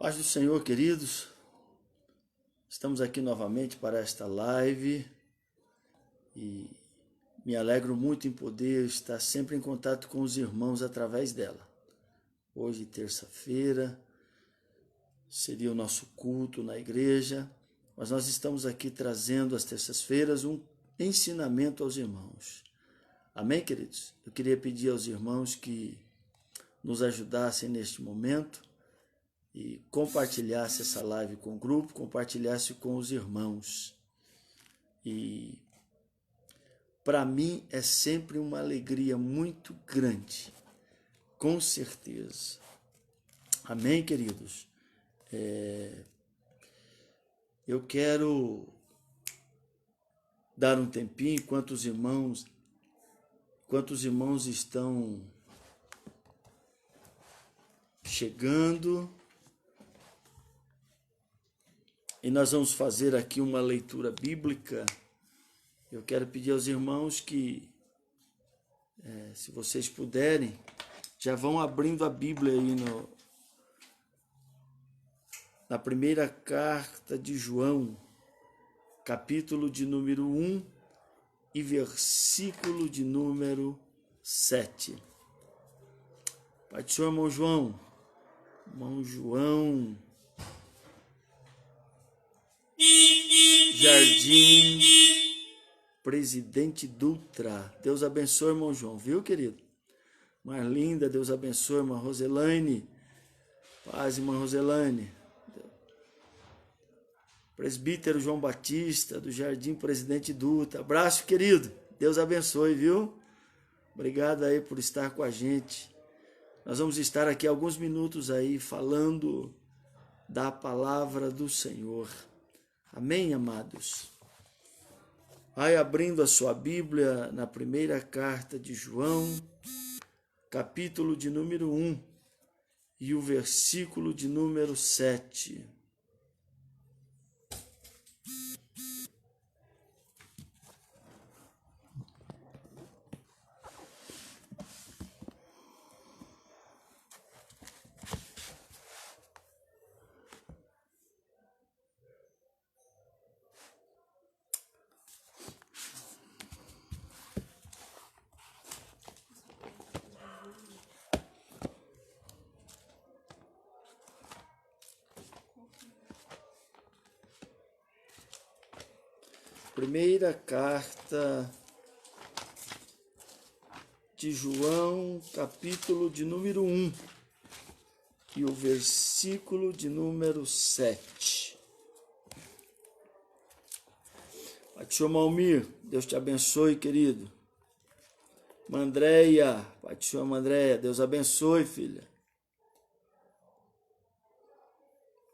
Paz do Senhor, queridos. Estamos aqui novamente para esta live e me alegro muito em poder estar sempre em contato com os irmãos através dela. Hoje, terça-feira, seria o nosso culto na igreja, mas nós estamos aqui trazendo às terças-feiras um ensinamento aos irmãos. Amém, queridos? Eu queria pedir aos irmãos que nos ajudassem neste momento e compartilhasse essa live com o grupo, compartilhasse com os irmãos. E para mim é sempre uma alegria muito grande, com certeza. Amém, queridos? Eu quero dar um tempinho enquanto os irmãos estão chegando. E nós vamos fazer aqui uma leitura bíblica. Eu quero pedir aos irmãos que, se vocês puderem, já vão abrindo a Bíblia aí na primeira carta de João, capítulo de número 1 e versículo de número 7. Pai do Senhor, irmão João. Irmão João Jardim, Presidente Dutra. Deus abençoe, irmão João, viu, querido? Marlinda, Deus abençoe, irmã Roselaine. Paz, irmã Roselaine. Presbítero João Batista, do Jardim Presidente Dutra. Abraço, querido. Deus abençoe, viu? Obrigado aí por estar com a gente. Nós vamos estar aqui alguns minutos aí falando da palavra do Senhor. Amém, amados? Vai abrindo a sua Bíblia na primeira carta de João, capítulo de número 1 e o versículo de número 7. Primeira carta de João, capítulo de número 1 e o versículo de número 7. Pai do Senhor, Malmir, Deus te abençoe, querido. Mandréia, Pai do Senhor, Mandréia, Deus abençoe, filha.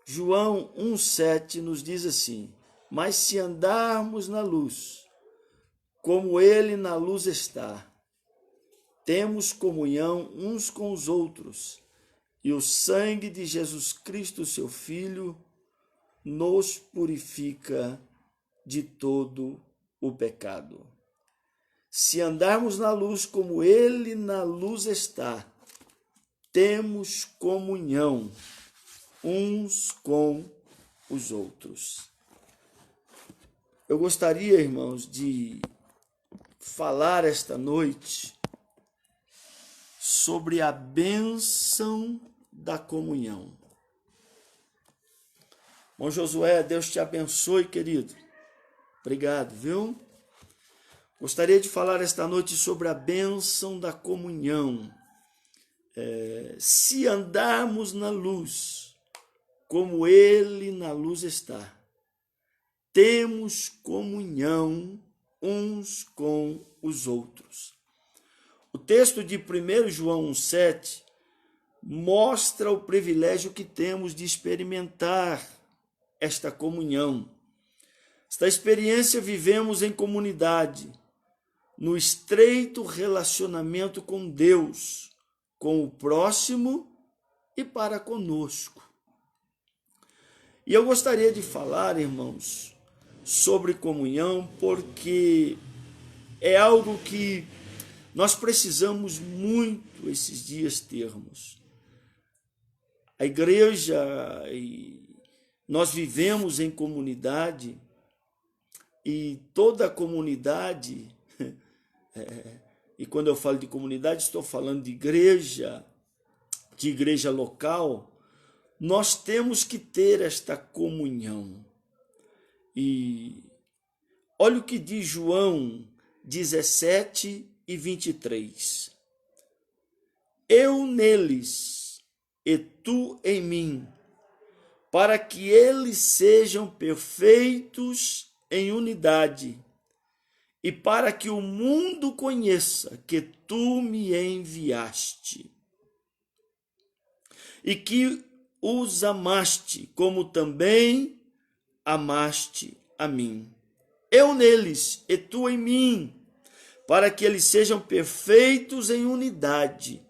João 1,7 nos diz assim: mas se andarmos na luz, como ele na luz está, temos comunhão uns com os outros, e o sangue de Jesus Cristo, seu Filho, nos purifica de todo o pecado. Se andarmos na luz como ele na luz está, temos comunhão uns com os outros. Eu gostaria, irmãos, de falar esta noite sobre a bênção da comunhão. Bom, Josué, Deus te abençoe, querido. Obrigado, viu? Gostaria de falar esta noite sobre a bênção da comunhão. Se andarmos na luz, como ele na luz está, temos comunhão uns com os outros. O texto de 1 João 1,7 mostra o privilégio que temos de experimentar esta comunhão. Esta experiência vivemos em comunidade, no estreito relacionamento com Deus, com o próximo e para conosco. E eu gostaria de falar, irmãos, sobre comunhão, porque é algo que nós precisamos muito esses dias termos. A igreja, nós vivemos em comunidade, e toda a comunidade, e quando eu falo de comunidade, estou falando de igreja local, nós temos que ter esta comunhão. E olha o que diz João 17:23. Eu neles e tu em mim, para que eles sejam perfeitos em unidade, e para que o mundo conheça que tu me enviaste, e que os amaste, como também amaste a mim. Eu neles e tu em mim, para que eles sejam perfeitos em unidade,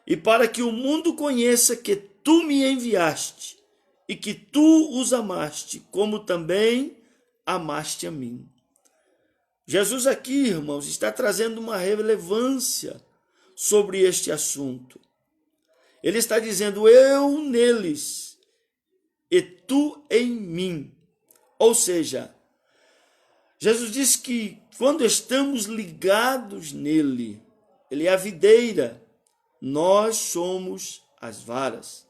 e para que o mundo conheça que tu me enviaste, e que tu os amaste, como também amaste a mim. Jesus aqui, irmãos, está trazendo uma relevância sobre este assunto. Ele está dizendo, eu neles e tu em mim. Ou seja, Jesus diz que quando estamos ligados nele, ele é a videira, nós somos as varas.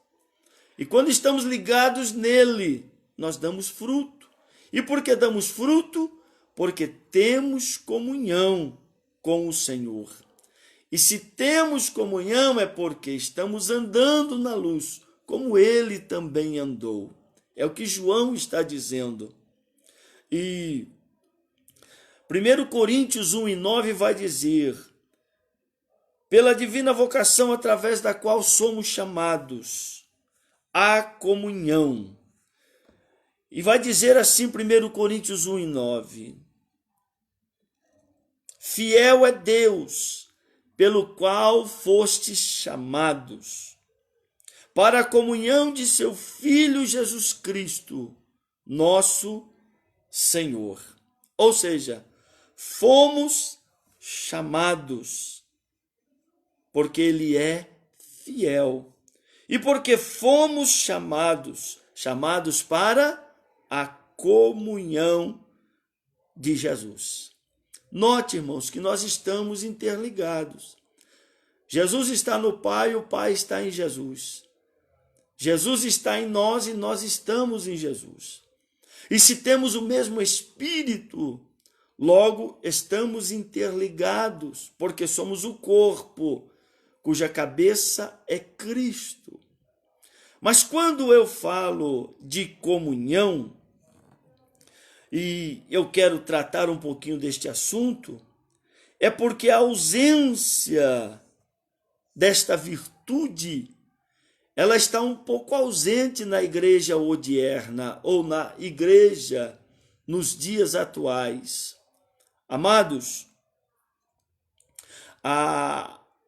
E quando estamos ligados nele, nós damos fruto. E por que damos fruto? Porque temos comunhão com o Senhor. E se temos comunhão é porque estamos andando na luz, como ele também andou. É o que João está dizendo. E 1 Coríntios 1:9 vai dizer, pela divina vocação através da qual somos chamados à comunhão. E vai dizer assim 1 Coríntios 1:9, fiel é Deus, pelo qual fostes chamados, para a comunhão de seu Filho Jesus Cristo, nosso Senhor. Ou seja, fomos chamados, porque ele é fiel. E porque fomos chamados para a comunhão de Jesus. Note, irmãos, que nós estamos interligados. Jesus está no Pai, o Pai está em Jesus. Jesus está em nós e nós estamos em Jesus. E se temos o mesmo Espírito, logo estamos interligados, porque somos o corpo, cuja cabeça é Cristo. Mas quando eu falo de comunhão, e eu quero tratar um pouquinho deste assunto, é porque a ausência desta virtude, ela está um pouco ausente na igreja odierna, ou na igreja nos dias atuais. Amados,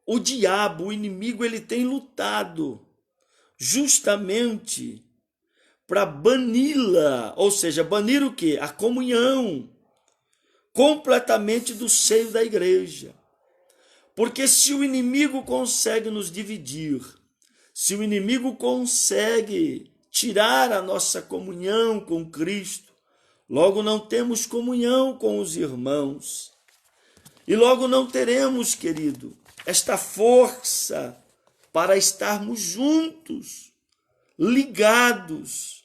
o diabo, o inimigo, ele tem lutado justamente para bani-la, ou seja, banir o quê? A comunhão completamente do seio da igreja. Porque se o inimigo consegue nos dividir, se o inimigo consegue tirar a nossa comunhão com Cristo, logo não temos comunhão com os irmãos. E logo não teremos, querido, esta força para estarmos juntos, ligados,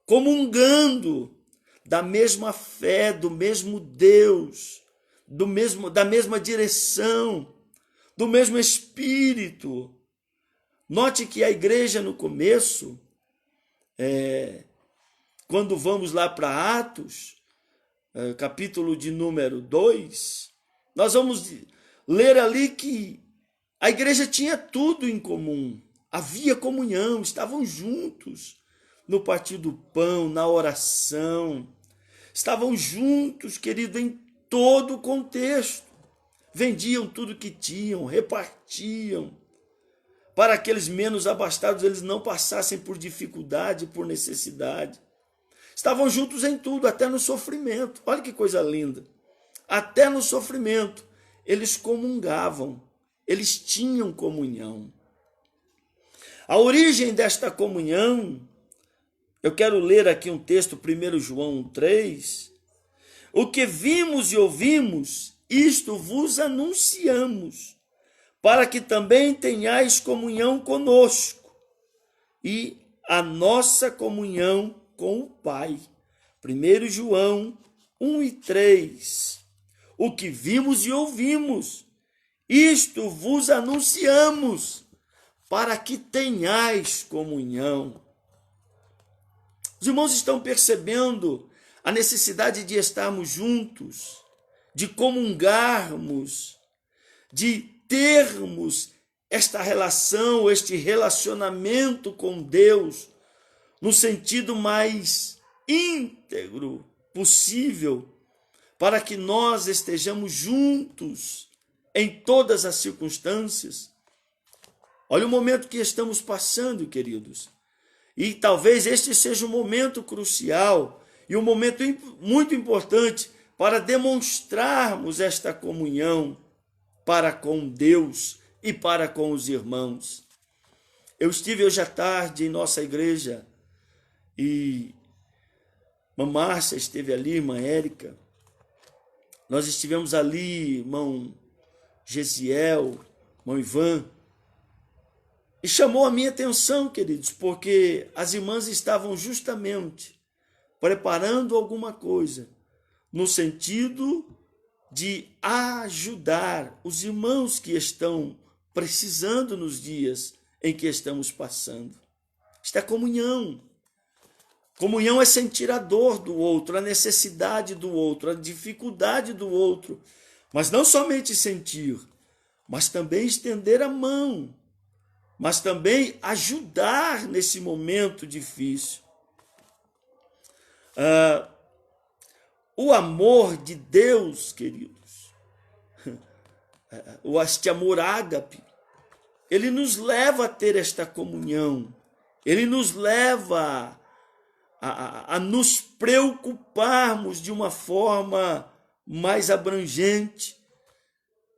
comungando da mesma fé, do mesmo Deus, da mesma direção, do mesmo Espírito. Note que a igreja no começo, quando vamos lá para Atos, capítulo de número 2, nós vamos ler ali que a igreja tinha tudo em comum. Havia comunhão, estavam juntos no partir do pão, na oração. Estavam juntos, querido, em todo o contexto. Vendiam tudo que tinham, repartiam. Para aqueles menos abastados, eles não passassem por dificuldade, por necessidade. Estavam juntos em tudo, até no sofrimento. Olha que coisa linda. Até no sofrimento, eles comungavam, eles tinham comunhão. A origem desta comunhão, eu quero ler aqui um texto, 1 João 3. O que vimos e ouvimos, isto vos anunciamos, para que também tenhais comunhão conosco, e a nossa comunhão com o Pai. 1 João 1 e 3. O que vimos e ouvimos, isto vos anunciamos, para que tenhais comunhão. Os irmãos estão percebendo a necessidade de estarmos juntos, de comungarmos, de termos esta relação, este relacionamento com Deus, no sentido mais íntegro possível, para que nós estejamos juntos em todas as circunstâncias. Olha o momento que estamos passando, queridos. E talvez este seja um momento crucial e um momento muito importante para demonstrarmos esta comunhão para com Deus e para com os irmãos. Eu estive hoje à tarde em nossa igreja e irmã Márcia esteve ali, irmã Érica. Nós estivemos ali, irmão Gesiel, irmão Ivan. E chamou a minha atenção, queridos, porque as irmãs estavam justamente preparando alguma coisa no sentido de ajudar os irmãos que estão precisando nos dias em que estamos passando. Isto é comunhão. Comunhão é sentir a dor do outro, a necessidade do outro, a dificuldade do outro. Mas não somente sentir, mas também estender a mão, mas também ajudar nesse momento difícil. O amor de Deus, queridos, este amor ágape, ele nos leva a ter esta comunhão, ele nos leva a nos preocuparmos de uma forma mais abrangente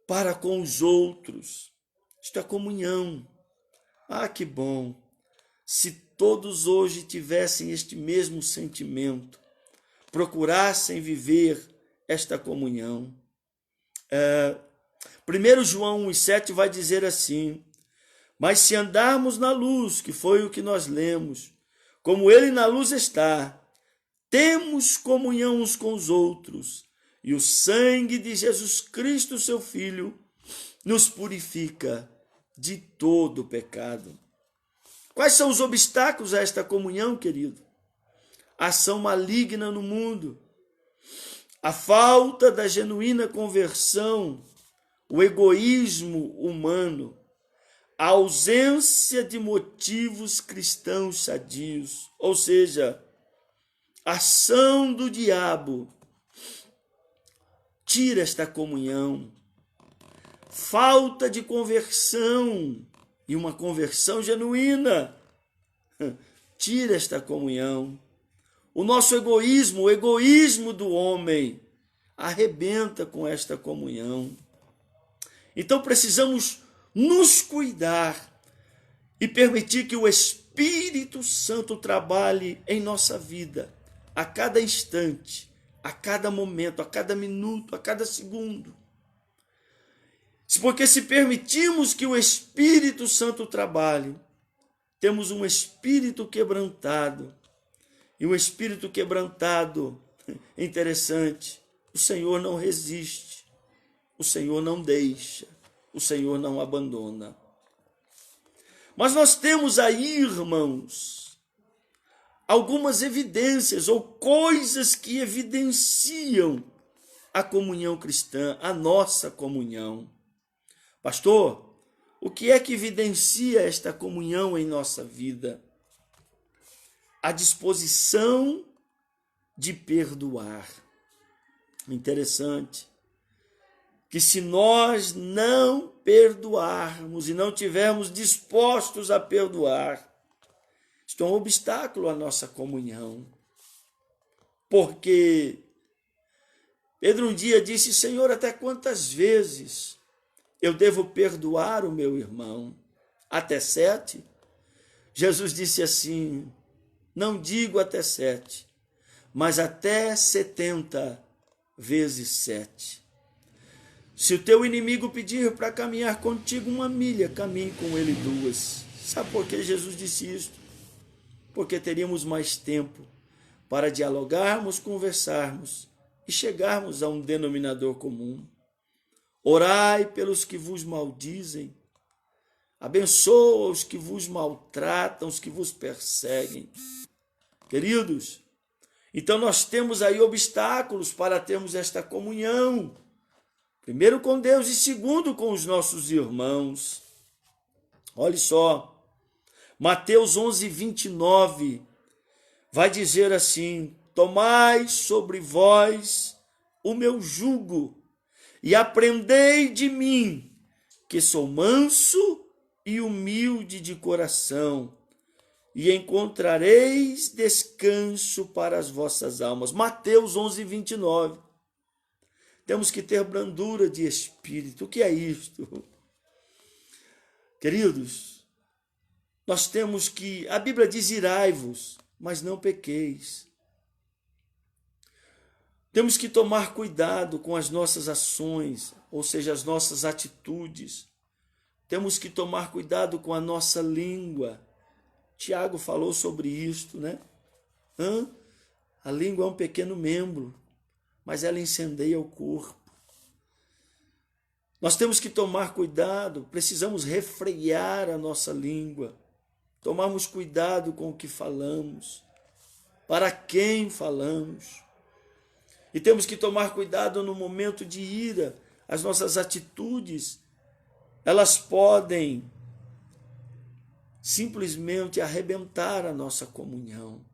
para com os outros. Isto é comunhão. Ah, que bom! Se todos hoje tivessem este mesmo sentimento, procurassem viver esta comunhão. 1 João 1,7 vai dizer assim: mas se andarmos na luz, que foi o que nós lemos, como ele na luz está, temos comunhão uns com os outros, e o sangue de Jesus Cristo, seu Filho, nos purifica de todo pecado. Quais são os obstáculos a esta comunhão, querido? A ação maligna no mundo, a falta da genuína conversão, o egoísmo humano, a ausência de motivos cristãos sadios, ou seja, a ação do diabo tira esta comunhão, falta de conversão e uma conversão genuína tira esta comunhão. O nosso egoísmo, o egoísmo do homem, arrebenta com esta comunhão. Então precisamos nos cuidar e permitir que o Espírito Santo trabalhe em nossa vida, a cada instante, a cada momento, a cada minuto, a cada segundo. Porque se permitirmos que o Espírito Santo trabalhe, temos um espírito quebrantado. E um espírito quebrantado, interessante, o Senhor não resiste, o Senhor não deixa, o Senhor não abandona. Mas nós temos aí, irmãos, algumas evidências ou coisas que evidenciam a comunhão cristã, a nossa comunhão. Pastor, o que é que evidencia esta comunhão em nossa vida? A disposição de perdoar. Interessante que se nós não perdoarmos e não tivermos dispostos a perdoar, isto é um obstáculo à nossa comunhão. Porque Pedro um dia disse: Senhor, até quantas vezes eu devo perdoar o meu irmão? Até 7? Jesus disse assim: não digo até 7, mas até 70 vezes 7. Se o teu inimigo pedir para caminhar contigo 1 milha, caminhe com ele 2. Sabe por que Jesus disse isto? Porque teríamos mais tempo para dialogarmos, conversarmos e chegarmos a um denominador comum. Orai pelos que vos maldizem, abençoa os que vos maltratam, os que vos perseguem. Queridos, então nós temos aí obstáculos para termos esta comunhão. Primeiro com Deus e segundo com os nossos irmãos. Olha só, Mateus 11, 29 vai dizer assim: tomai sobre vós o meu jugo e aprendei de mim, que sou manso e humilde de coração, e encontrareis descanso para as vossas almas. Mateus 11, 29. Temos que ter brandura de espírito. O que é isto? Queridos, nós temos que... A Bíblia diz: irai-vos, mas não pequeis. Temos que tomar cuidado com as nossas ações, ou seja, as nossas atitudes. Temos que tomar cuidado com a nossa língua. Tiago falou sobre isto, né? A língua é um pequeno membro, mas ela incendeia o corpo. Nós temos que tomar cuidado, precisamos refrear a nossa língua, tomarmos cuidado com o que falamos, para quem falamos. E temos que tomar cuidado no momento de ira. As nossas atitudes, elas podem simplesmente arrebentar a nossa comunhão.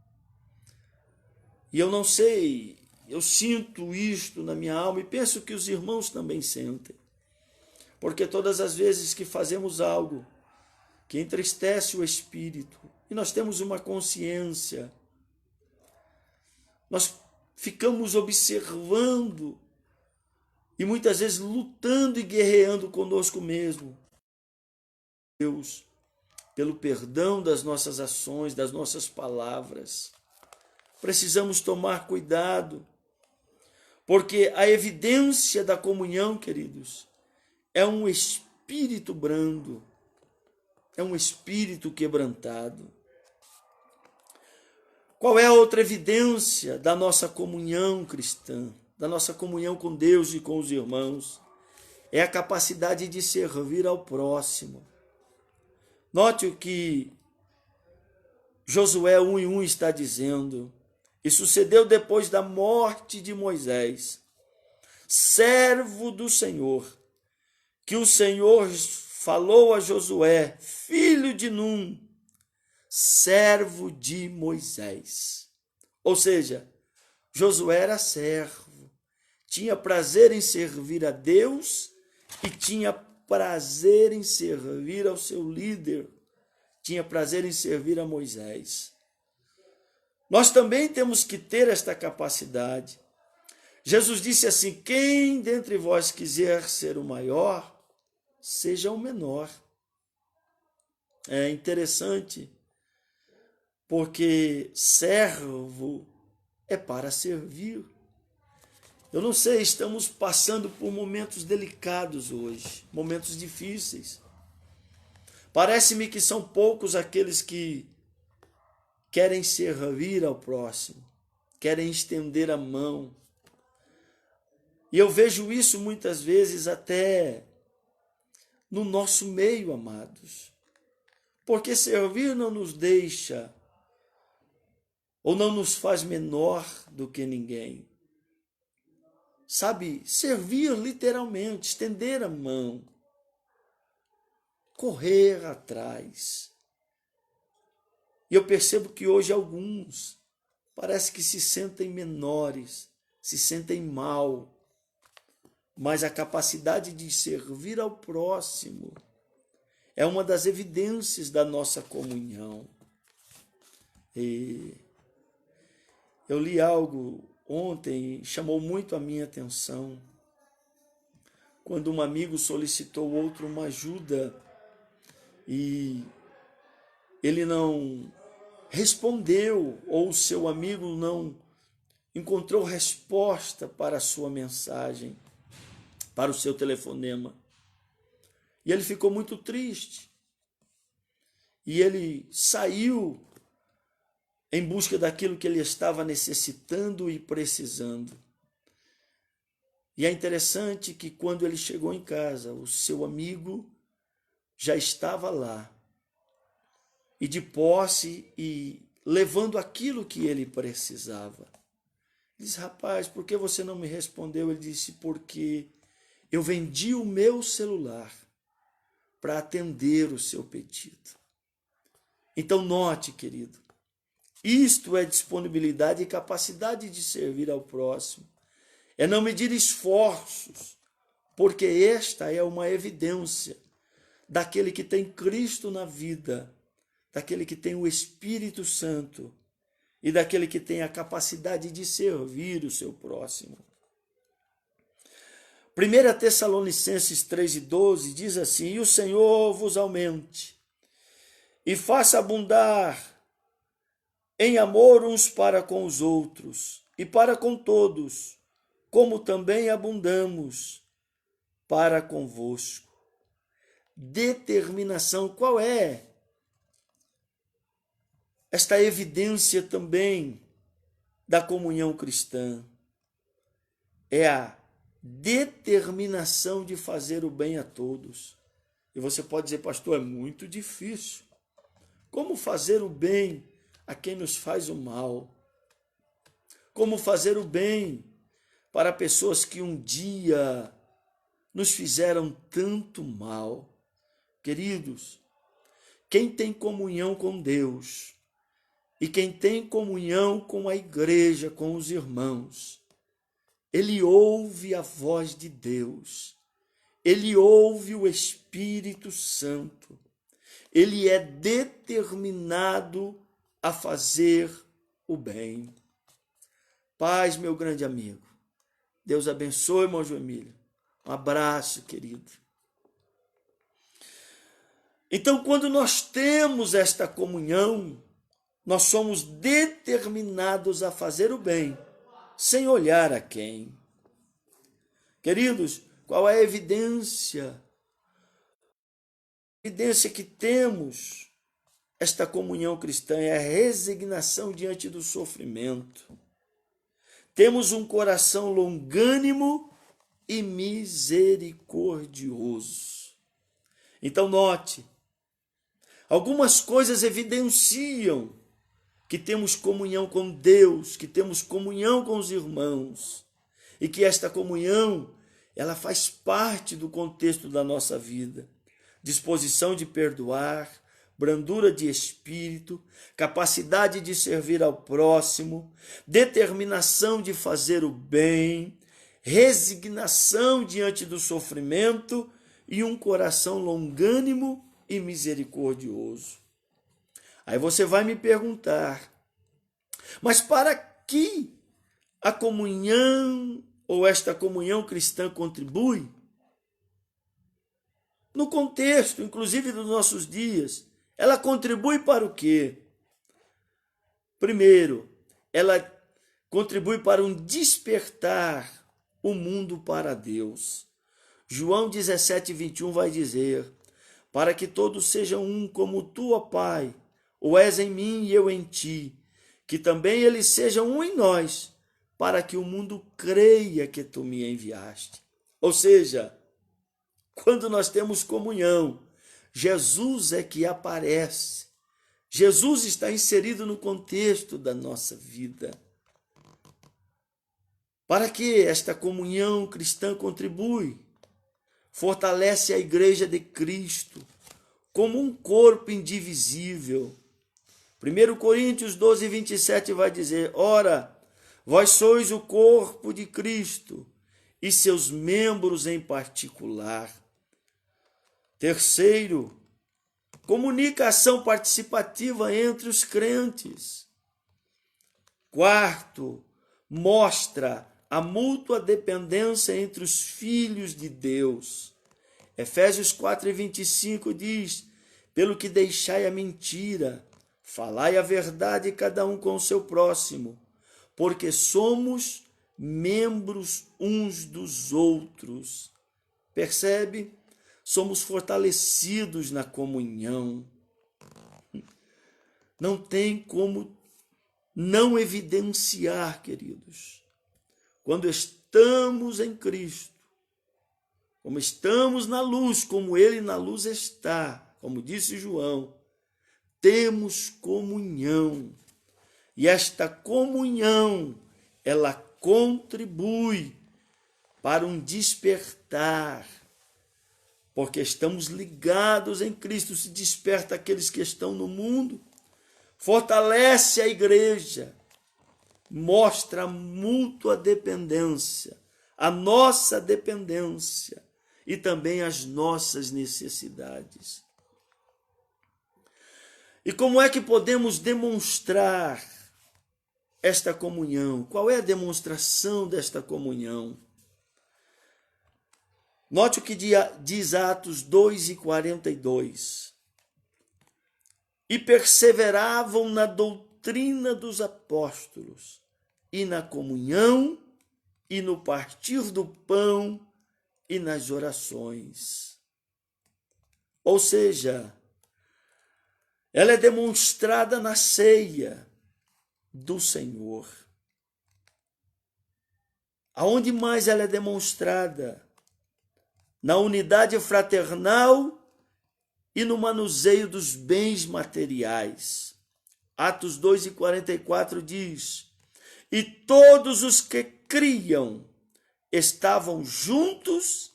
E eu não sei, eu sinto isto na minha alma e penso que os irmãos também sentem. Porque todas as vezes que fazemos algo que entristece o espírito, e nós temos uma consciência, nós ficamos observando e muitas vezes lutando e guerreando conosco mesmo. Deus, pelo perdão das nossas ações, das nossas palavras. Precisamos tomar cuidado, porque a evidência da comunhão, queridos, é um espírito brando, é um espírito quebrantado. Qual é a outra evidência da nossa comunhão cristã, da nossa comunhão com Deus e com os irmãos? É a capacidade de servir ao próximo. Note o que Josué 1:1 está dizendo. E sucedeu depois da morte de Moisés, servo do Senhor, que o Senhor falou a Josué, filho de Num, servo de Moisés. Ou seja, Josué era servo, tinha prazer em servir a Deus e tinha prazer em servir ao seu líder, tinha prazer em servir a Moisés. Nós também temos que ter esta capacidade. Jesus disse assim: quem dentre vós quiser ser o maior, seja o menor. É interessante, porque servo é para servir. Eu não sei, estamos passando por momentos delicados hoje, momentos difíceis. Parece-me que são poucos aqueles que querem servir ao próximo, querem estender a mão. E eu vejo isso muitas vezes até no nosso meio, amados. Porque servir não nos deixa ou não nos faz menor do que ninguém. Sabe, servir literalmente, estender a mão, correr atrás. E eu percebo que hoje alguns parece que se sentem menores, se sentem mal, mas a capacidade de servir ao próximo é uma das evidências da nossa comunhão. E eu li algo ontem, chamou muito a minha atenção, quando um amigo solicitou outro uma ajuda e ele não respondeu, ou o seu amigo não encontrou resposta para a sua mensagem, para o seu telefonema. E ele ficou muito triste. E ele saiu em busca daquilo que ele estava necessitando e precisando. E é interessante que quando ele chegou em casa, o seu amigo já estava lá, e de posse e levando aquilo que ele precisava. Ele disse: rapaz, por que você não me respondeu? Ele disse: porque eu vendi o meu celular para atender o seu pedido. Então note, querido, isto é disponibilidade e capacidade de servir ao próximo. É não medir esforços, porque esta é uma evidência daquele que tem Cristo na vida, daquele que tem o Espírito Santo e daquele que tem a capacidade de servir o seu próximo. 1 Tessalonicenses 3:12 diz assim: e o Senhor vos aumente e faça abundar em amor uns para com os outros e para com todos, como também abundamos para convosco. Determinação. Qual é esta evidência também da comunhão cristã? É a determinação de fazer o bem a todos. E você pode dizer: pastor, é muito difícil. Como fazer o bem a quem nos faz o mal? Como fazer o bem para pessoas que um dia nos fizeram tanto mal? Queridos, quem tem comunhão com Deus e quem tem comunhão com a igreja, com os irmãos, ele ouve a voz de Deus, ele ouve o Espírito Santo, ele é determinado a fazer o bem. Paz, meu grande amigo. Deus abençoe, irmão Joemílio. Um abraço, querido. Então, quando nós temos esta comunhão, nós somos determinados a fazer o bem, sem olhar a quem. Queridos, qual é a evidência? A evidência que temos esta comunhão cristã é a resignação diante do sofrimento. Temos um coração longânimo e misericordioso. Então note, algumas coisas evidenciam que temos comunhão com Deus, que temos comunhão com os irmãos, e que esta comunhão, ela faz parte do contexto da nossa vida. Disposição de perdoar, brandura de espírito, capacidade de servir ao próximo, determinação de fazer o bem, resignação diante do sofrimento e um coração longânimo e misericordioso. Aí você vai me perguntar: mas para que a comunhão ou esta comunhão cristã contribui? No contexto, inclusive dos nossos dias, ela contribui para o quê? Primeiro, ela contribui para um despertar o mundo para Deus. João 17:21 vai dizer: para que todos sejam um como tu, ó Pai, o és em mim e eu em ti, que também eles sejam um em nós, para que o mundo creia que tu me enviaste. Ou seja, quando nós temos comunhão, Jesus é que aparece. Jesus está inserido no contexto da nossa vida. Para que esta comunhão cristã contribui? Fortalece a igreja de Cristo como um corpo indivisível. 1 Coríntios 12:27 vai dizer: ora, vós sois o corpo de Cristo e seus membros em particular. Terceiro, comunicação participativa entre os crentes. Quarto, mostra a mútua dependência entre os filhos de Deus. Efésios 4:25 diz: Pelo que deixai a mentira, falai a verdade cada um com o seu próximo, porque somos membros uns dos outros. Percebe? Somos fortalecidos na comunhão. Não tem como não evidenciar, queridos, quando estamos em Cristo, como estamos na luz, como Ele na luz está, como disse João, temos comunhão. E esta comunhão, ela contribui para um despertar, porque estamos ligados em Cristo, se desperta aqueles que estão no mundo, fortalece a igreja, mostra a mútua dependência, a nossa dependência e também as nossas necessidades. E como é que podemos demonstrar esta comunhão? Qual é a demonstração desta comunhão? Note o que diz Atos 2:42. E perseveravam na doutrina dos apóstolos, e na comunhão, e no partir do pão, e nas orações. Ou seja, ela é demonstrada na ceia do Senhor. Aonde mais ela é demonstrada? Na unidade fraternal e no manuseio dos bens materiais. Atos 2:44 diz: e todos os que criam estavam juntos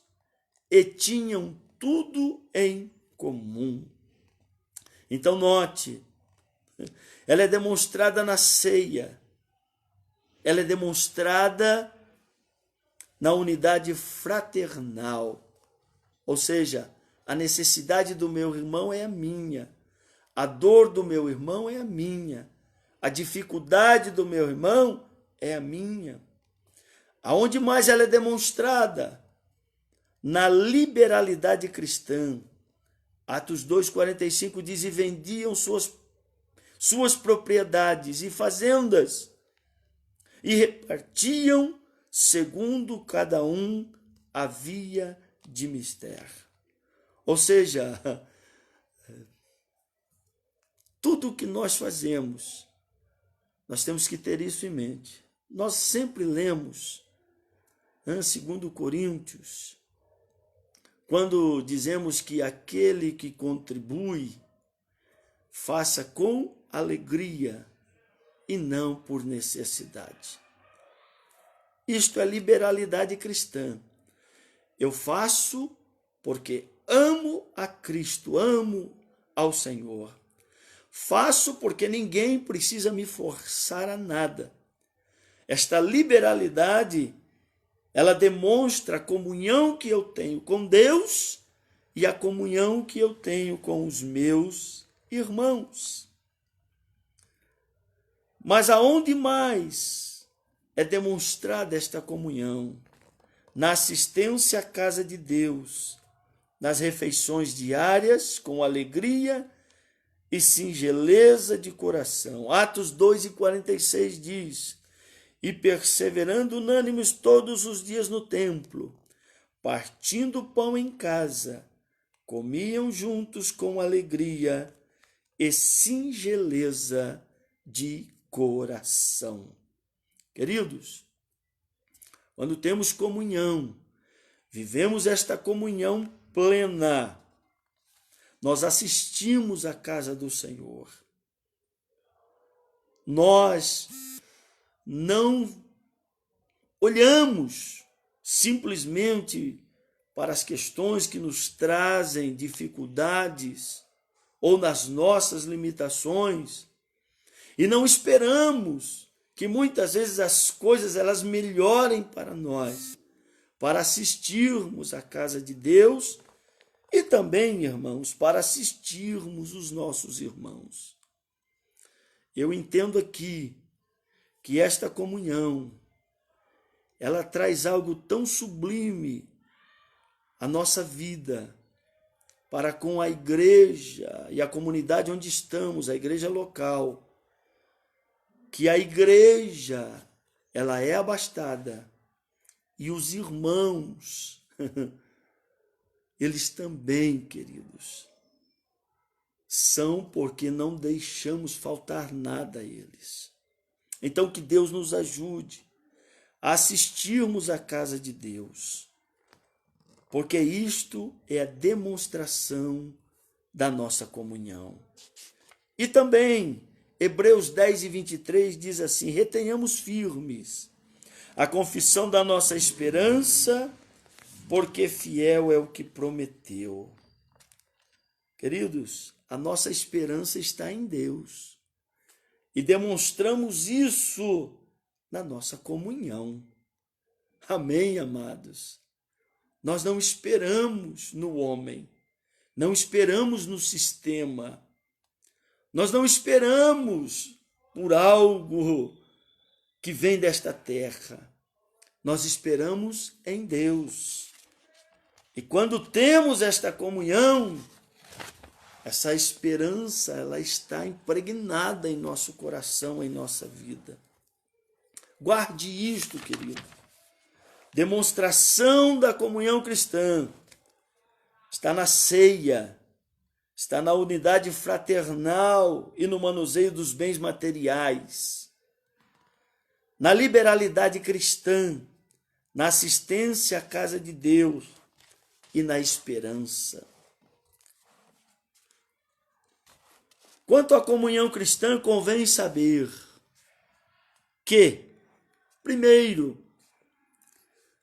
e tinham tudo em comum. Então note, ela é demonstrada na ceia, ela é demonstrada na unidade fraternal. Ou seja, a necessidade do meu irmão é a minha, a dor do meu irmão é a minha, a dificuldade do meu irmão é a minha. Aonde mais ela é demonstrada? Na liberalidade cristã. Atos 2:45 diz: e vendiam suas propriedades e fazendas, e repartiam segundo cada um havia de mister. Ou seja, tudo o que nós fazemos, nós temos que ter isso em mente. Nós sempre lemos, 2 Coríntios, quando dizemos que aquele que contribui, faça com alegria e não por necessidade. Isto é liberalidade cristã. Eu faço porque amo a Cristo, amo ao Senhor. Faço porque ninguém precisa me forçar a nada. Esta liberalidade, ela demonstra a comunhão que eu tenho com Deus e a comunhão que eu tenho com os meus irmãos. Mas aonde mais é demonstrada esta comunhão? Na assistência à casa de Deus, nas refeições diárias, com alegria e singeleza de coração. Atos 2:46 diz: e perseverando unânimes todos os dias no templo, partindo o pão em casa, comiam juntos com alegria e singeleza de coração. Queridos, quando temos comunhão, vivemos esta comunhão plena, nós assistimos à casa do Senhor. Nós não olhamos simplesmente para as questões que nos trazem dificuldades ou nas nossas limitações e não esperamos que muitas vezes as coisas elas melhorem para nós, para assistirmos à casa de Deus e também, irmãos, para assistirmos os nossos irmãos. Eu entendo aqui que esta comunhão, ela traz algo tão sublime à nossa vida, para com a igreja e a comunidade onde estamos, a igreja local, que a igreja, ela é abastada e os irmãos, eles também, queridos, são porque não deixamos faltar nada a eles. Então que Deus nos ajude a assistirmos à casa de Deus, porque isto é a demonstração da nossa comunhão. E também, Hebreus 10:23 diz assim: retenhamos firmes a confissão da nossa esperança, porque fiel é o que prometeu. Queridos, a nossa esperança está em Deus e demonstramos isso na nossa comunhão. Amém, amados? Nós não esperamos no homem, não esperamos no sistema, nós não esperamos por algo que vem desta terra, nós esperamos em Deus. E quando temos esta comunhão, essa esperança, ela está impregnada em nosso coração, em nossa vida. Guarde isto, querido. Demonstração da comunhão cristã está na ceia, está na unidade fraternal e no manuseio dos bens materiais, na liberalidade cristã, na assistência à casa de Deus e na esperança. Quanto à comunhão cristã, convém saber que, primeiro,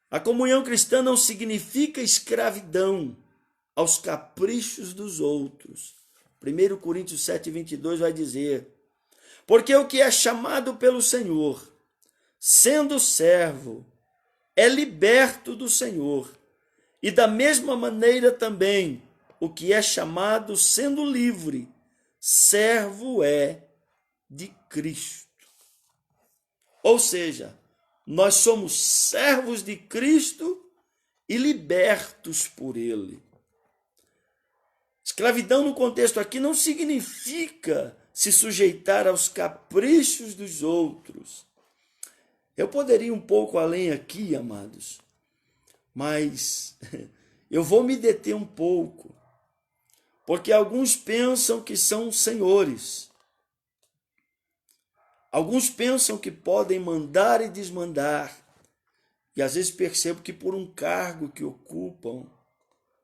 a comunhão cristã não significa escravidão aos caprichos dos outros. 1 Coríntios 7:22 vai dizer: porque o que é chamado pelo Senhor, sendo servo, é liberto do Senhor. E da mesma maneira também, o que é chamado, sendo livre, servo é de Cristo. Ou seja, nós somos servos de Cristo e libertos por Ele. Escravidão no contexto aqui não significa se sujeitar aos caprichos dos outros. Eu poderia ir um pouco além aqui, amados, mas eu vou me deter um pouco, porque alguns pensam que são senhores. Alguns pensam que podem mandar e desmandar, e às vezes percebo que por um cargo que ocupam,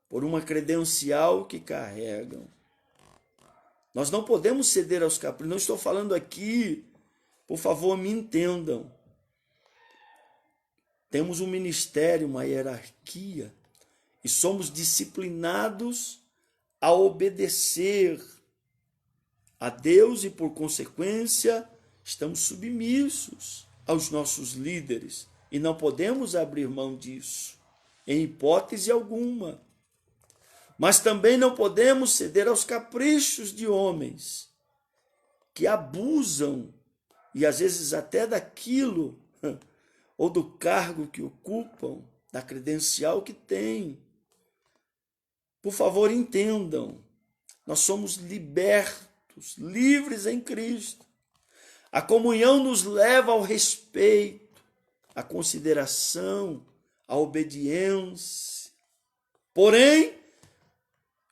por uma credencial que carregam, nós não podemos ceder aos caprichos. Não estou falando aqui, por favor, me entendam. Temos um ministério, uma hierarquia, e somos disciplinados a obedecer a Deus e, por consequência, estamos submissos aos nossos líderes e não podemos abrir mão disso, em hipótese alguma. Mas também não podemos ceder aos caprichos de homens que abusam e às vezes até daquilo ou do cargo que ocupam, da credencial que têm. Por favor, entendam, nós somos libertos, livres em Cristo. A comunhão nos leva ao respeito, à consideração, à obediência. Porém,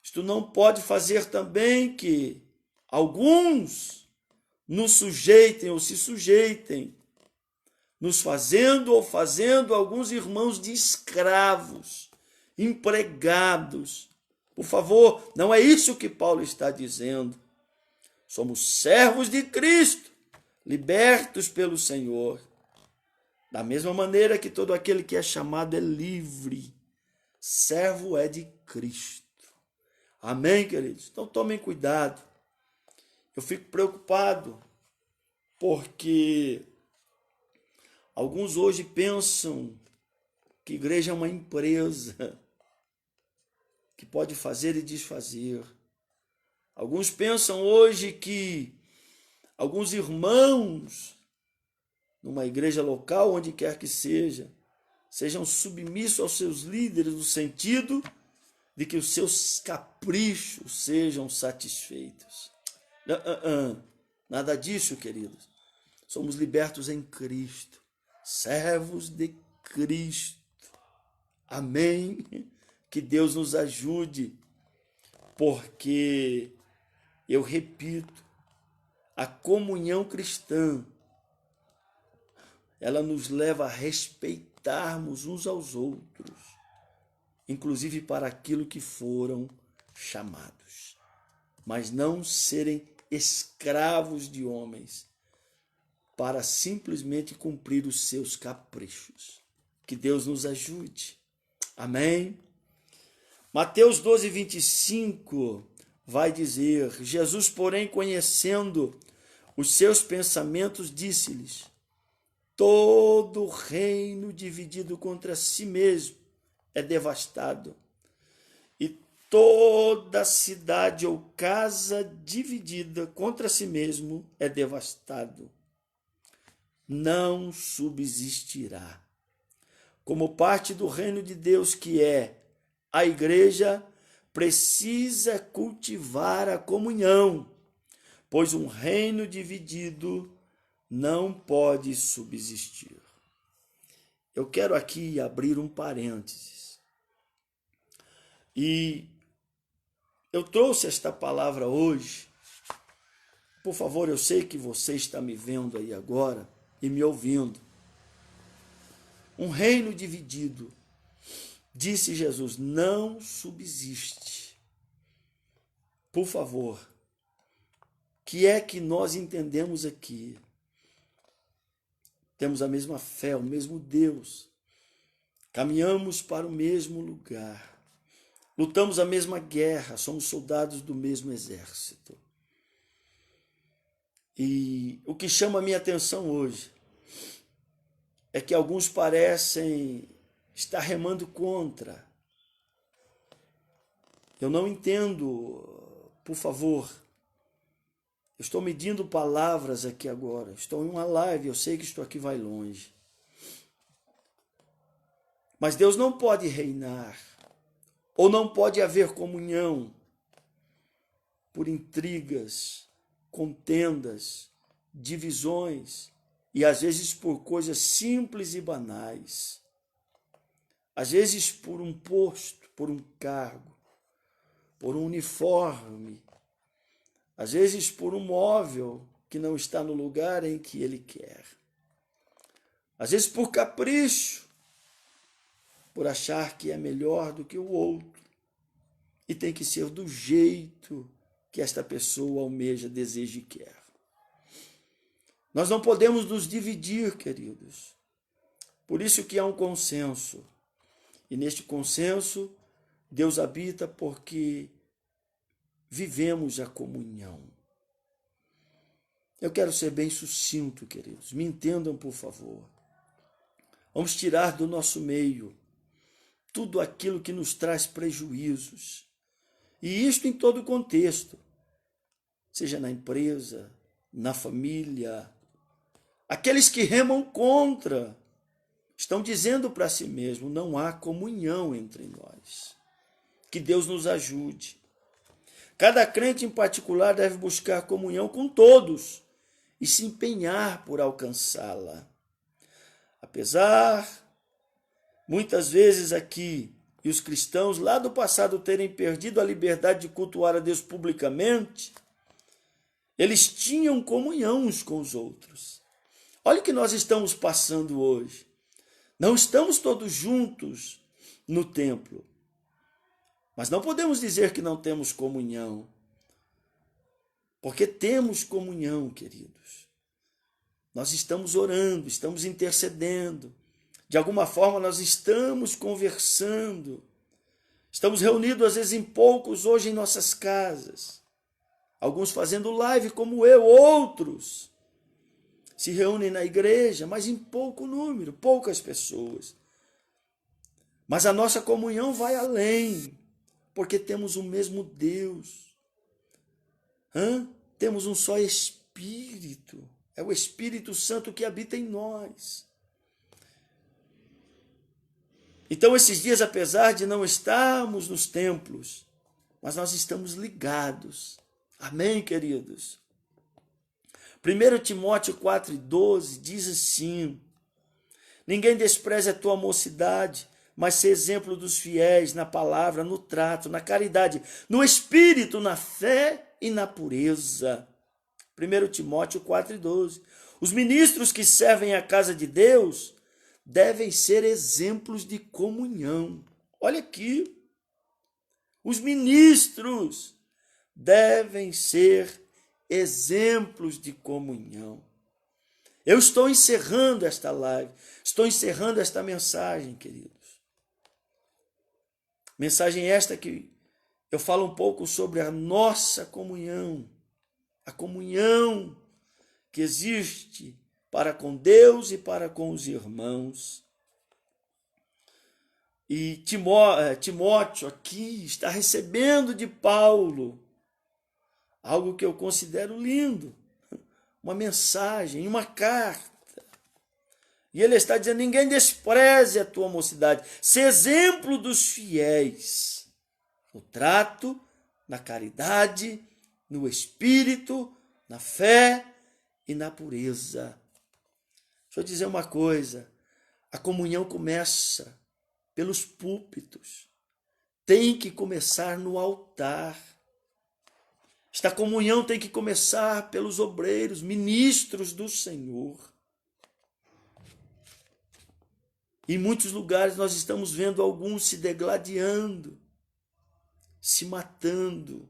isto não pode fazer também que alguns nos sujeitem ou se sujeitem, nos fazendo ou fazendo alguns irmãos de escravos, empregados. Por favor, não é isso que Paulo está dizendo. Somos servos de Cristo, libertos pelo Senhor. Da mesma maneira que todo aquele que é chamado é livre, servo é de Cristo. Amém, queridos? Então tomem cuidado. Eu fico preocupado porque alguns hoje pensam que igreja é uma empresa que pode fazer e desfazer. Alguns pensam hoje que alguns irmãos numa igreja local, onde quer que seja, sejam submissos aos seus líderes, no sentido de que os seus caprichos sejam satisfeitos. Nada disso, queridos. Somos libertos em Cristo, servos de Cristo. Amém? Que Deus nos ajude, porque, eu repito, a comunhão cristã, ela nos leva a respeitarmos uns aos outros, inclusive para aquilo que foram chamados, mas não serem escravos de homens para simplesmente cumprir os seus caprichos. Que Deus nos ajude. Amém? Mateus 12, 25 vai dizer: Jesus, porém, conhecendo os seus pensamentos, disse-lhes: todo reino dividido contra si mesmo é devastado, e toda cidade ou casa dividida contra si mesmo é devastado. Não subsistirá. Como parte do reino de Deus, que é a igreja, precisa cultivar a comunhão, pois um reino dividido não pode subsistir. Eu quero aqui abrir um parênteses. E eu trouxe esta palavra hoje. Por favor, eu sei que você está me vendo aí agora e me ouvindo. Um reino dividido, disse Jesus, não subsiste. Por favor, o que é que nós entendemos aqui? Temos a mesma fé, o mesmo Deus. Caminhamos para o mesmo lugar. Lutamos a mesma guerra, somos soldados do mesmo exército. E o que chama a minha atenção hoje é que alguns parecem estar remando contra. Eu não entendo, por favor. Eu estou medindo palavras aqui agora. Estou em uma live, eu sei que isto aqui vai longe. Mas Deus não pode reinar, ou não pode haver comunhão por intrigas, contendas, divisões, e às vezes por coisas simples e banais. Às vezes por um posto, por um cargo, por um uniforme, às vezes por um móvel que não está no lugar em que ele quer. Às vezes por capricho, por achar que é melhor do que o outro. E tem que ser do jeito que esta pessoa almeja, deseja e quer. Nós não podemos nos dividir, queridos. Por isso que há um consenso. E neste consenso, Deus habita porque vivemos a comunhão. Eu quero ser bem sucinto, queridos. Me entendam, por favor. Vamos tirar do nosso meio tudo aquilo que nos traz prejuízos. E isto em todo o contexto. Seja na empresa, na família. Aqueles que remam contra estão dizendo para si mesmo, não há comunhão entre nós. Que Deus nos ajude. Cada crente em particular deve buscar comunhão com todos e se empenhar por alcançá-la. Apesar, muitas vezes aqui, e os cristãos lá do passado terem perdido a liberdade de cultuar a Deus publicamente, eles tinham comunhão uns com os outros. Olha o que nós estamos passando hoje. Não estamos todos juntos no templo. Mas não podemos dizer que não temos comunhão. Porque temos comunhão, queridos. Nós estamos orando, estamos intercedendo. De alguma forma nós estamos conversando. Estamos reunidos às vezes em poucos hoje em nossas casas. Alguns fazendo live como eu, outros se reúnem na igreja, mas em pouco número, poucas pessoas. Mas a nossa comunhão vai além, porque temos o mesmo Deus. Temos um só Espírito. É o Espírito Santo que habita em nós. Então, esses dias, apesar de não estarmos nos templos, mas nós estamos ligados. Amém, queridos? 1 Timóteo 4,12 diz assim: ninguém despreze a tua mocidade, mas seja exemplo dos fiéis na palavra, no trato, na caridade, no espírito, na fé e na pureza. 1 Timóteo 4,12. Os ministros que servem a casa de Deus devem ser exemplos de comunhão. Olha aqui. Os ministros devem ser exemplos de comunhão. Eu estou encerrando esta live, estou encerrando esta mensagem, queridos. Mensagem esta que eu falo um pouco sobre a nossa comunhão, a comunhão que existe para com Deus e para com os irmãos. E Timóteo aqui está recebendo de Paulo algo que eu considero lindo, uma mensagem, uma carta. E ele está dizendo: ninguém despreze a tua mocidade, se exemplo dos fiéis, no trato, na caridade, no espírito, na fé e na pureza. Deixa eu dizer uma coisa, a comunhão começa pelos púlpitos, tem que começar no altar. Esta comunhão tem que começar pelos obreiros, ministros do Senhor. Em muitos lugares nós estamos vendo alguns se degladiando, se matando.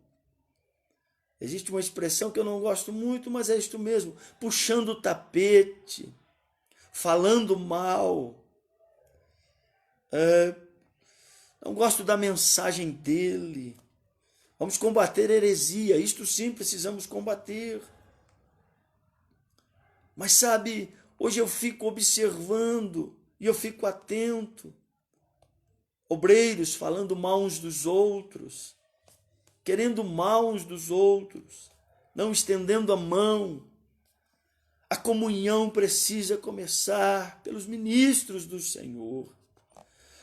Existe uma expressão que eu não gosto muito, mas é isto mesmo: puxando o tapete, falando mal. Não gosto da mensagem dele. Vamos combater heresia, isto sim precisamos combater. Mas sabe, hoje eu fico observando e eu fico atento. Obreiros falando mal uns dos outros, querendo mal uns dos outros, não estendendo a mão. A comunhão precisa começar pelos ministros do Senhor.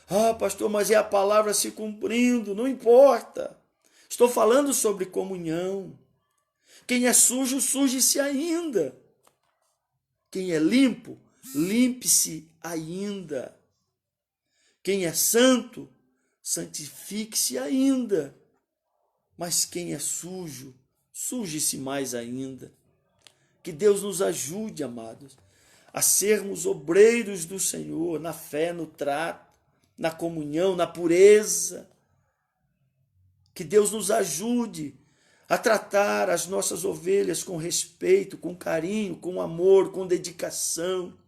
Ah, pastor, mas é a palavra se cumprindo, não importa. Estou falando sobre comunhão. Quem é sujo, suje-se ainda. Quem é limpo, limpe-se ainda. Quem é santo, santifique-se ainda. Mas quem é sujo, suje-se mais ainda. Que Deus nos ajude, amados, a sermos obreiros do Senhor, na fé, no trato, na comunhão, na pureza. Que Deus nos ajude a tratar as nossas ovelhas com respeito, com carinho, com amor, com dedicação.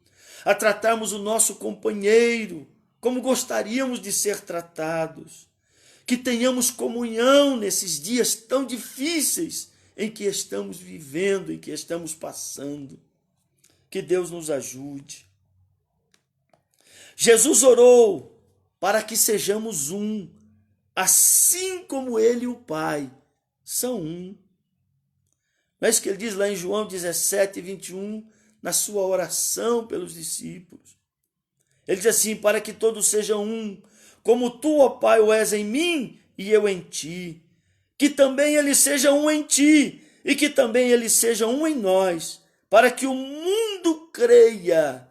A tratarmos o nosso companheiro como gostaríamos de ser tratados. Que tenhamos comunhão nesses dias tão difíceis em que estamos vivendo, em que estamos passando. Que Deus nos ajude. Jesus orou para que sejamos um, assim como ele e o Pai são um. Não é isso que ele diz lá em João 17:21, na sua oração pelos discípulos. Ele diz assim: para que todos sejam um, como tu, ó Pai, o és em mim e eu em ti. Que também ele seja um em ti e que também ele seja um em nós, para que o mundo creia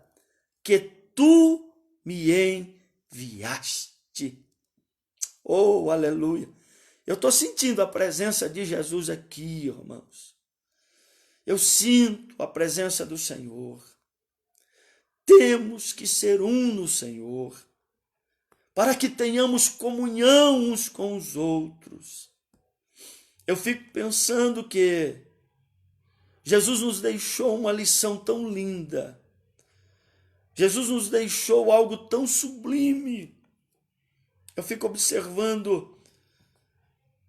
que tu me enviaste. Oh, aleluia! Eu estou sentindo a presença de Jesus aqui, irmãos. Eu sinto a presença do Senhor. Temos que ser um no Senhor, para que tenhamos comunhão uns com os outros. Eu fico pensando que Jesus nos deixou uma lição tão linda. Jesus nos deixou algo tão sublime. Eu fico observando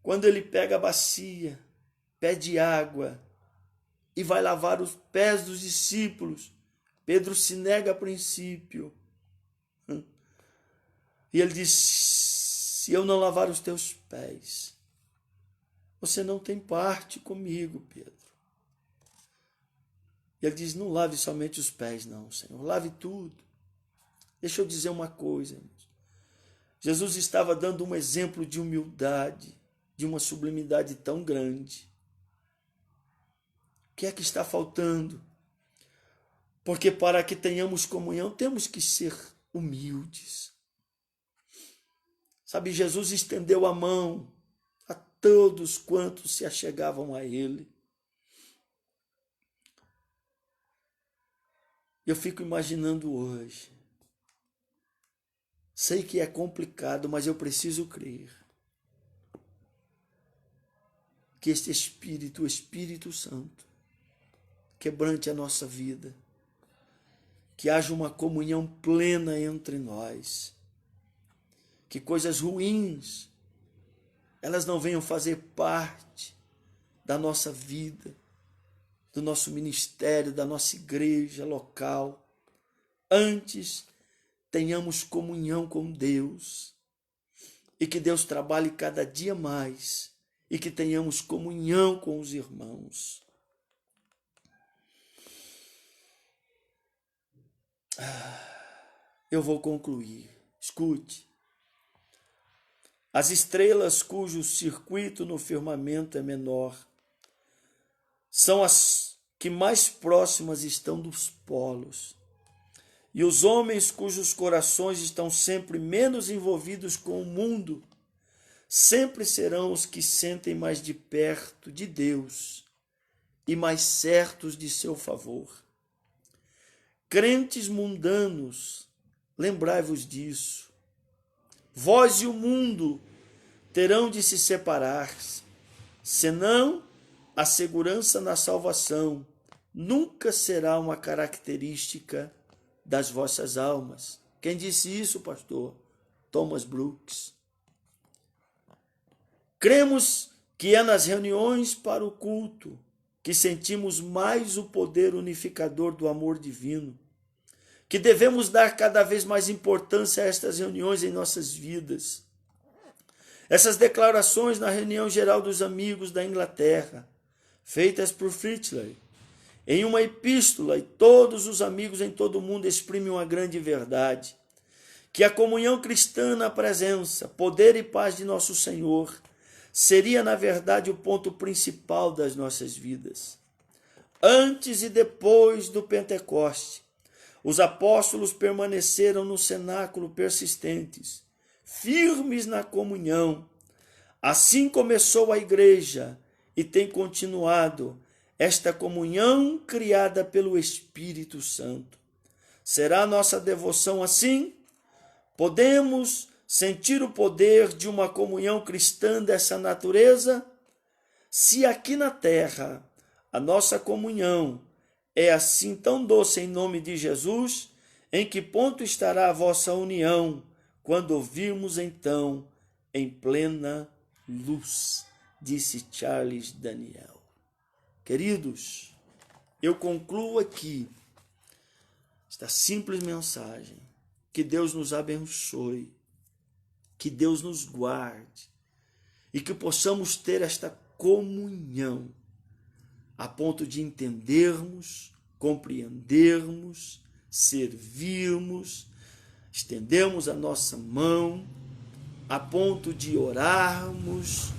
quando ele pega a bacia, pede água e vai lavar os pés dos discípulos. Pedro se nega a princípio. E ele diz: se eu não lavar os teus pés, você não tem parte comigo, Pedro. E ele diz: não lave somente os pés, não, Senhor. Lave tudo. Deixa eu dizer uma coisa, irmãos. Jesus estava dando um exemplo de humildade, de uma sublimidade tão grande. O que é que está faltando? Porque para que tenhamos comunhão, temos que ser humildes. Sabe, Jesus estendeu a mão a todos quantos se achegavam a Ele. Eu fico imaginando hoje. Sei que é complicado, mas eu preciso crer que este Espírito, o Espírito Santo, quebrante a nossa vida, que haja uma comunhão plena entre nós, que coisas ruins, elas não venham fazer parte da nossa vida, do nosso ministério, da nossa igreja local. Antes, tenhamos comunhão com Deus e que Deus trabalhe cada dia mais e que tenhamos comunhão com os irmãos. Eu vou concluir. Escute. As estrelas cujo circuito no firmamento é menor são as que mais próximas estão dos polos. E os homens cujos corações estão sempre menos envolvidos com o mundo sempre serão os que sentem mais de perto de Deus e mais certos de seu favor. Crentes mundanos, lembrai-vos disso. Vós e o mundo terão de se separar, senão a segurança na salvação nunca será uma característica das vossas almas. Quem disse isso, pastor? Thomas Brooks. Cremos que é nas reuniões para o culto que sentimos mais o poder unificador do amor divino, que devemos dar cada vez mais importância a estas reuniões em nossas vidas. Essas declarações na reunião geral dos amigos da Inglaterra, feitas por Fitzgerald, em uma epístola, e todos os amigos em todo o mundo exprimem uma grande verdade, que a comunhão cristã na presença, poder e paz de nosso Senhor seria, na verdade, o ponto principal das nossas vidas. Antes e depois do Pentecoste, os apóstolos permaneceram no cenáculo persistentes, firmes na comunhão. Assim começou a igreja e tem continuado esta comunhão criada pelo Espírito Santo. Será nossa devoção assim? Podemos sentir o poder de uma comunhão cristã dessa natureza? Se aqui na terra a nossa comunhão é assim tão doce em nome de Jesus, em que ponto estará a vossa união quando ouvirmos então em plena luz? Disse Charles Daniel. Queridos, eu concluo aqui esta simples mensagem. Que Deus nos abençoe, que Deus nos guarde e que possamos ter esta comunhão a ponto de entendermos, compreendermos, servirmos, estendermos a nossa mão, a ponto de orarmos,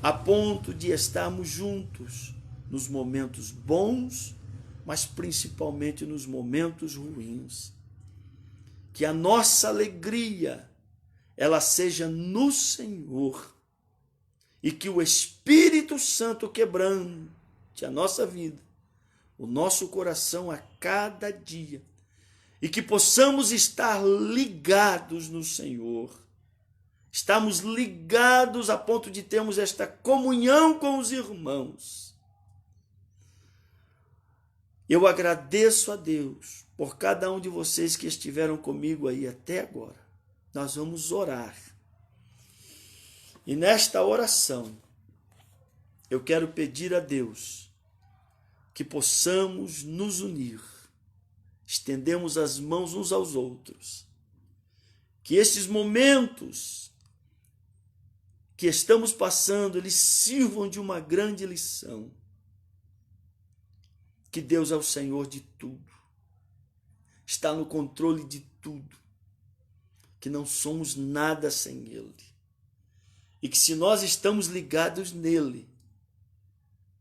a ponto de estarmos juntos nos momentos bons, mas principalmente nos momentos ruins. Que a nossa alegria ela seja no Senhor e que o Espírito Santo quebrante a nossa vida, o nosso coração a cada dia, e que possamos estar ligados no Senhor. Estamos ligados a ponto de termos esta comunhão com os irmãos. Eu agradeço a Deus por cada um de vocês que estiveram comigo aí até agora. Nós vamos orar. E nesta oração, eu quero pedir a Deus que possamos nos unir, estendemos as mãos uns aos outros, que estes momentos que estamos passando, eles sirvam de uma grande lição. Que Deus é o Senhor de tudo, está no controle de tudo. que não somos nada sem Ele. E que se nós estamos ligados nele,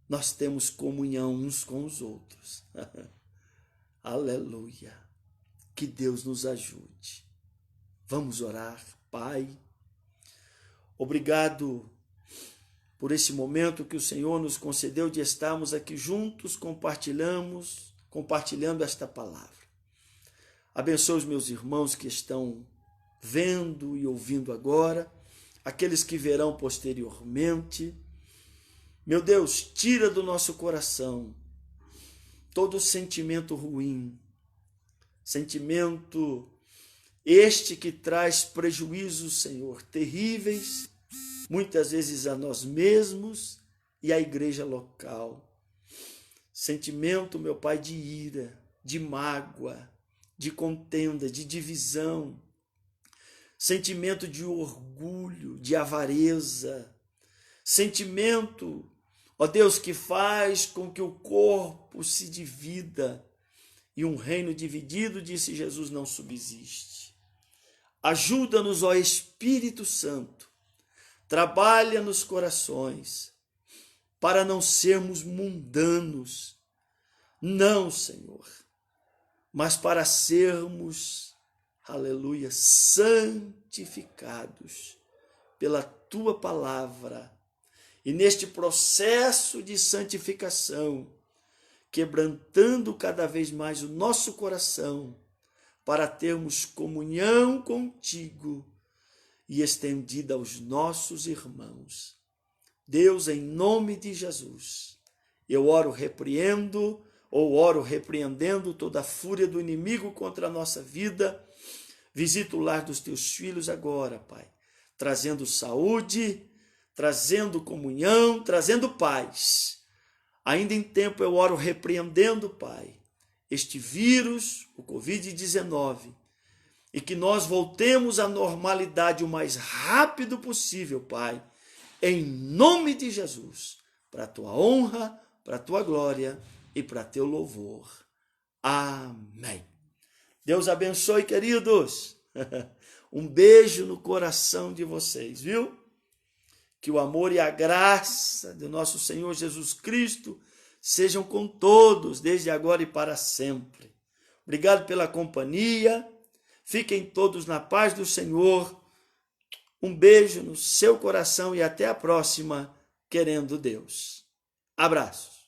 nós temos comunhão uns com os outros. Aleluia. Que Deus nos ajude. Vamos orar. Pai, obrigado por esse momento que o Senhor nos concedeu de estarmos aqui juntos, compartilhando esta palavra. Abençoe os meus irmãos que estão vendo e ouvindo agora, aqueles que verão posteriormente. Meu Deus, tira do nosso coração todo sentimento ruim, sentimento este que traz prejuízos, Senhor, terríveis, muitas vezes a nós mesmos e à igreja local. Sentimento, meu Pai, de ira, de mágoa, de contenda, de divisão, sentimento de orgulho, de avareza, sentimento, ó Deus, que faz com que o corpo se divida e um reino dividido, disse Jesus, não subsiste. Ajuda-nos, ó Espírito Santo, trabalha nos corações para não sermos mundanos, não, Senhor, mas para sermos, aleluia, santificados pela Tua palavra. E neste processo de santificação, quebrantando cada vez mais o nosso coração, para termos comunhão contigo e estendida aos nossos irmãos. Deus, em nome de Jesus, eu oro repreendendo toda a fúria do inimigo contra a nossa vida. Visita o lar dos teus filhos agora, Pai, trazendo saúde, trazendo comunhão, trazendo paz. Ainda em tempo eu oro repreendendo, Pai, este vírus, o Covid-19, e que nós voltemos à normalidade o mais rápido possível, Pai, em nome de Jesus, para a Tua honra, para a Tua glória e para Teu louvor. Amém. Deus abençoe, queridos. Um beijo no coração de vocês, viu? Que o amor e a graça do nosso Senhor Jesus Cristo sejam com todos, desde agora e para sempre. Obrigado pela companhia. Fiquem todos na paz do Senhor. Um beijo no seu coração e até a próxima, querendo Deus. Abraços.